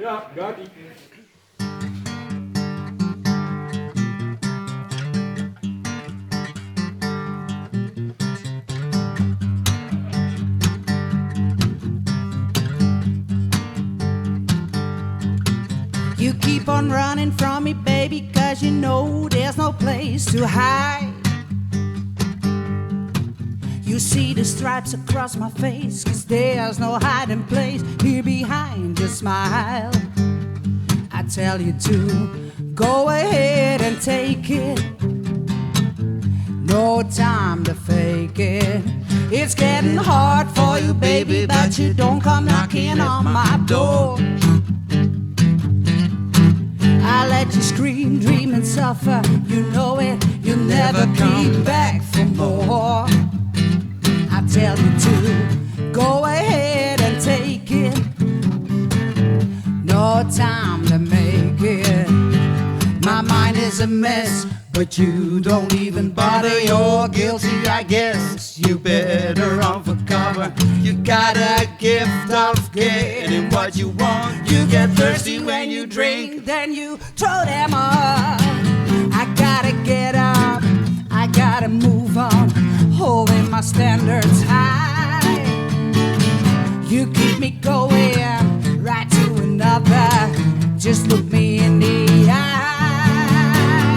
Ja, gaat-ie. You keep on running from me, baby, 'cause you know there's no place to hide. You see the stripes across my face, 'cause there's no hiding place here behind your smile. I tell you to go ahead and take it. No time to fake it. It's getting hard for you, baby, but you don't come knocking on my door. I let you scream, dream and suffer. You know it, you'll never come back for more. I tell you to go ahead and take it. No time to make it. My mind is a mess, but you don't even bother. You're guilty, I guess. You better run for cover. You got a gift of getting what you want. You get thirsty when you drink, then you throw them up. I gotta get up, I gotta move on, holding my standards high. You keep me going right to another. Just look me in the eye.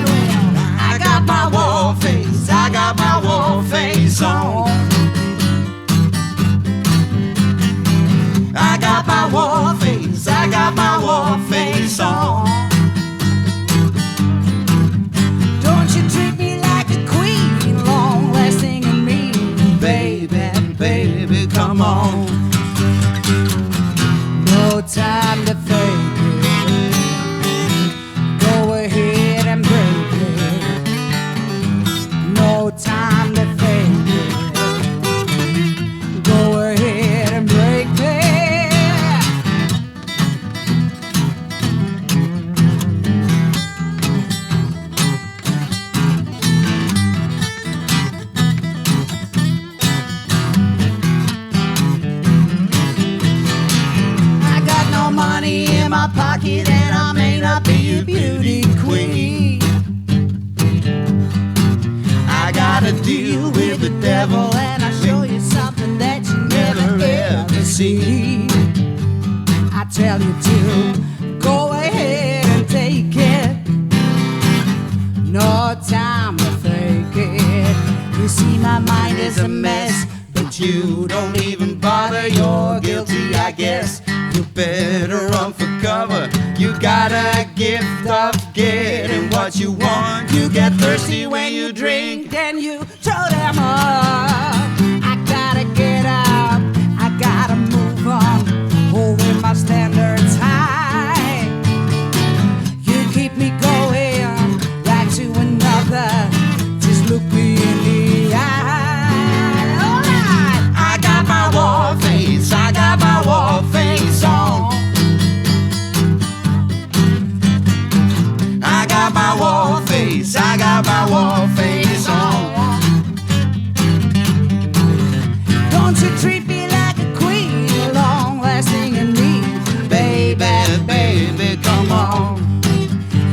Well, I got my war face, I got my war face on. I got my war face, I got my war face on. Don't you treat me like a queen, long lasting and mean, baby, baby, come on. No time to fake it. Go ahead and break it. No time to fake it. Go ahead and break it. I got no money in my pocket and I may not be a beauty queen. I gotta deal with the devil and I show you something that you never ever see. I tell you to go ahead and take it. No time to fake it. You see my mind is a mess, but you don't even bother. You're guilty, I guess. You better run for cover. You got a gift of getting what you want. You get thirsty when you drink, then you throw them up. I gotta get up, I gotta move on, holding my standards high. You keep me going right to another. Just look me in the eye. Alright, I got my war face, I got my war face on. I got my war face, I got my war face on. Don't you treat me like a queen, long lasting and mean, baby, baby, come on.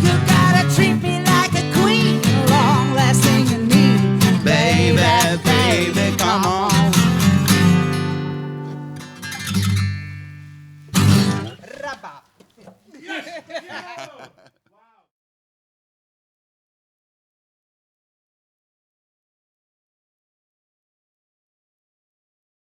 You gotta treat me like a queen, long lasting and mean, baby, baby, come on. Rabba.